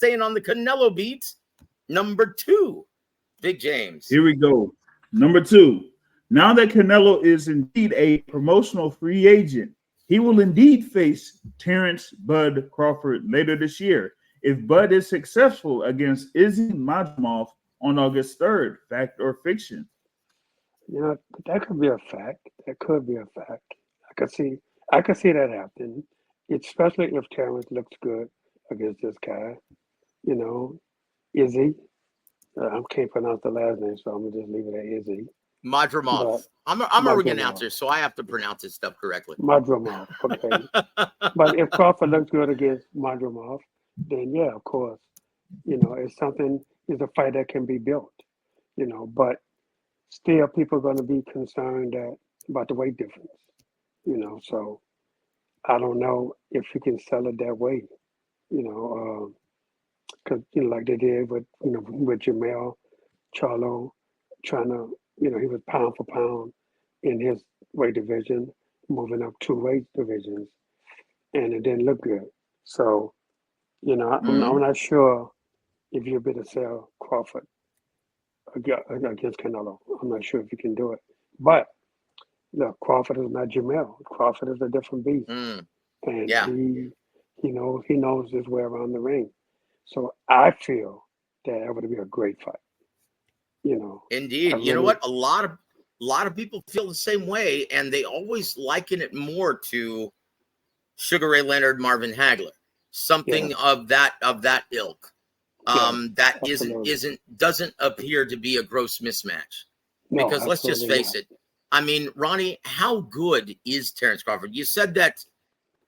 staying on the Canelo beat, number 2, Big James. Here we go. Number 2. Now that Canelo is indeed a promotional free agent, he will indeed face Terrence Bud Crawford later this year if Bud is successful against Izzy Madrimov on August 3rd. Fact or fiction? You know, that could be a fact. That could be a fact. I could see that happening, especially if Terrence looks good against this guy. You know, Izzy. I can't pronounce the last name, so I'm gonna just leave it at Izzy. Madrimov. I'm a ring announcer, so I have to pronounce his stuff correctly. Madrimov, okay. But if Crawford looks good against Madrimov, then yeah, of course, you know, it's a fight that can be built, you know, but still people are going to be concerned about the weight difference, you know, so I don't know if you can sell it that way, you know, because, you know, like they did with Jamel Charlo, trying to, you know, he was pound for pound in his weight division, moving up 2 weight divisions, and it didn't look good. So, you know, I'm not sure if you'll be able to sell Crawford against Canelo. I'm not sure if you can do it. But look, Crawford is not Jamel. Crawford is a different beast, and he knows his way around the ring. So I feel that would be a great fight. You know, indeed. You know what? A lot of people feel the same way, and they always liken it more to Sugar Ray Leonard, Marvin Hagler, something of that ilk. That doesn't appear to be a gross mismatch. No, because let's just face it. I mean, Ronnie, how good is Terrence Crawford? You said that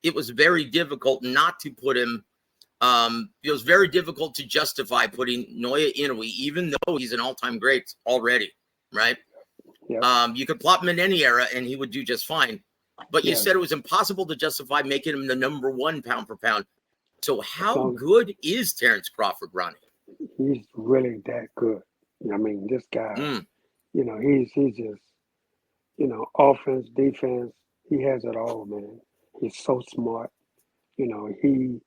it was very difficult not to put him. It was very difficult to justify putting Naoya Inoue, even though he's an all-time great already, right? Yeah. You could plop him in any era and he would do just fine. But you said it was impossible to justify making him the number 1 pound for pound. So how good is Terrence Crawford, Ronnie? He's really that good. I mean, this guy, you know, he's just, you know, offense, defense, he has it all, man. He's so smart. You know, he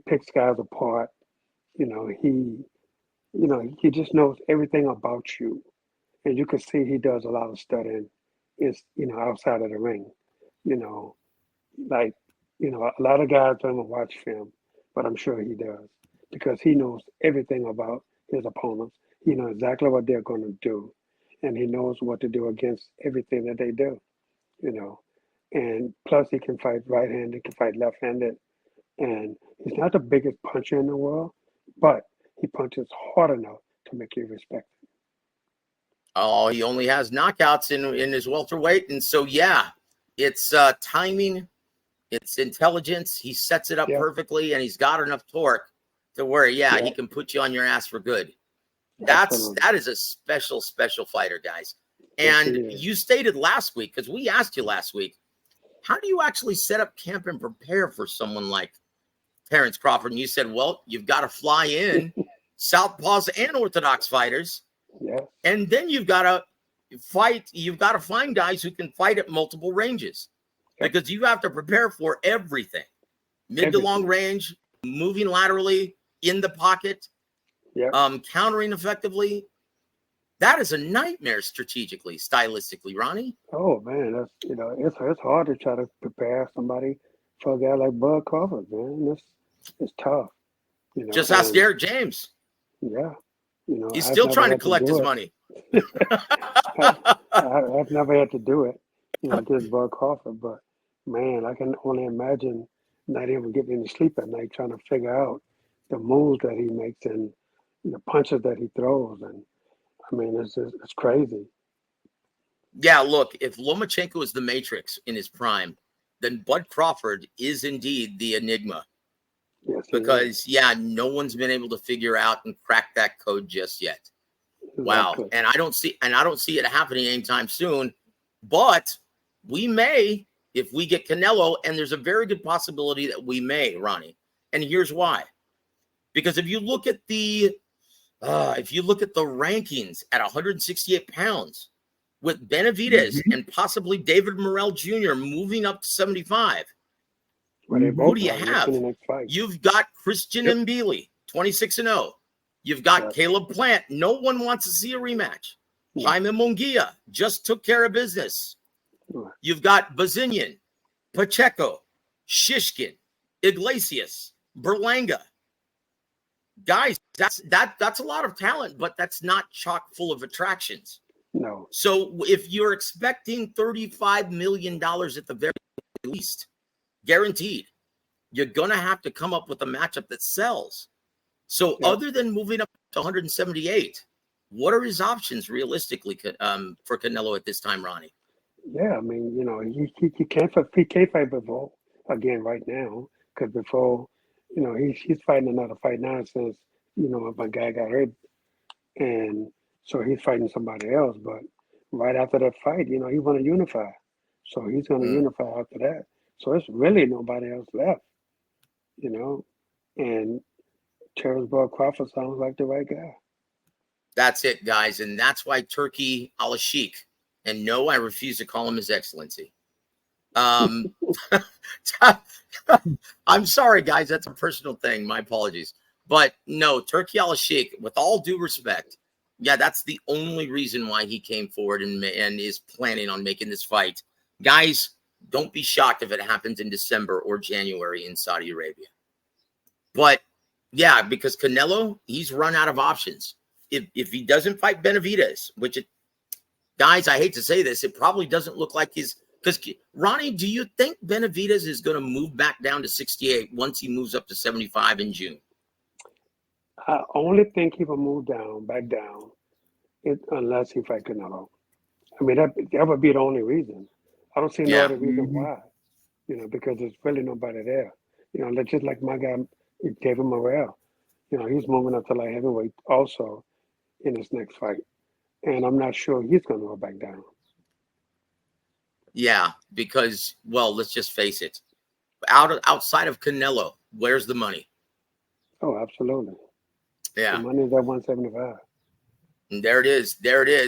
picks guys apart. You know, he just knows everything about you. And you can see he does a lot of studying outside of the ring. You know, like, you know, a lot of guys don't even watch film, but I'm sure he does because he knows everything about his opponents. He knows exactly what they're going to do, and he knows what to do against everything that they do, you know. And plus, he can fight right-handed, he can fight left-handed, and he's not the biggest puncher in the world, but he punches hard enough to make you respect him. Oh, he only has knockouts in his welterweight, and so it's timing. It's intelligence. He sets it up perfectly, and he's got enough torque to where, he can put you on your ass for good. That is a special fighter, guys. And you stated last week, because we asked you last week, how do you actually set up camp and prepare for someone like Terrence Crawford? And you said, well, you've got to fly in southpaws and orthodox fighters. Yeah. And then you've got to fight. You've got to find guys who can fight at multiple ranges. Because you have to prepare for everything. Mid to long range, moving laterally, in the pocket, countering effectively. That is a nightmare strategically, stylistically, Ronnie. Oh, man, it's hard to try to prepare somebody for a guy like Bud Crawford, man. It's tough. You know, just ask Derek James. Yeah. You know, he's still trying to collect his money. I've never had to do it, you know, against Bud Crawford, but man, I can only imagine not even getting any sleep at night trying to figure out the moves that he makes and the punches that he throws. And I mean, it's crazy. Yeah, look, if Lomachenko is the Matrix in his prime, then Bud Crawford is indeed the enigma. Yes, because no one's been able to figure out and crack that code just yet. Exactly. Wow. And I don't see it happening anytime soon, but we may, if we get Canelo, and there's a very good possibility that we may, Ronnie. And here's why. Because if you look at the rankings at 168 pounds with Benavidez and possibly David Morrell Jr. moving up to 75, Well, they Mhm. both Who do you are. Let's have? see the next fight. You've got Christian Yep. Mbili, 26-0. You've got Yeah. Caleb Plant. No one wants to see a rematch. No. Jaime Munguia just took care of business. No. You've got Bazinian, Pacheco, Shishkin, Iglesias, Berlanga. Guys, that's a lot of talent, but that's not chock full of attractions. No. So if you're expecting $35 million at the very least, guaranteed, you're going to have to come up with a matchup that sells. So Yeah. other than moving up to 178, what are his options realistically for Canelo at this time, Ronnie? Yeah, I mean, you know, he can't fight before again right now because before, you know, he's fighting another fight now since, you know, my guy got hurt, and so he's fighting somebody else. But right after that fight, you know, he want to unify, so he's going to unify after that. So it's really nobody else left, you know, and Terrence Bud Crawford sounds like the right guy. That's it, guys, and that's why Turkey Al-Sheikh. And no, I refuse to call him His Excellency. I'm sorry, guys. That's a personal thing. My apologies. But no, Turkey Al-Sheikh, with all due respect, yeah, that's the only reason why he came forward and is planning on making this fight. Guys, don't be shocked if it happens in December or January in Saudi Arabia. But yeah, because Canelo, he's run out of options. If he doesn't fight Benavidez, which it, guys, I hate to say this, it probably doesn't look like his. Because Ronnie, do you think Benavidez is going to move back down to 68 once he moves up to 75 in June? I only think he will move back down, unless he fight Canelo. I mean, that would be the only reason. I don't see no Yeah. other reason why, you know, because there's really nobody there. You know, just like my guy, David Morrell, you know, he's moving up to light heavyweight also in his next fight. And I'm not sure he's going to go back down. Yeah, because, well, let's just face it. Outside of Canelo, where's the money? Oh, absolutely. Yeah. The money is at 175. And there it is. There it is.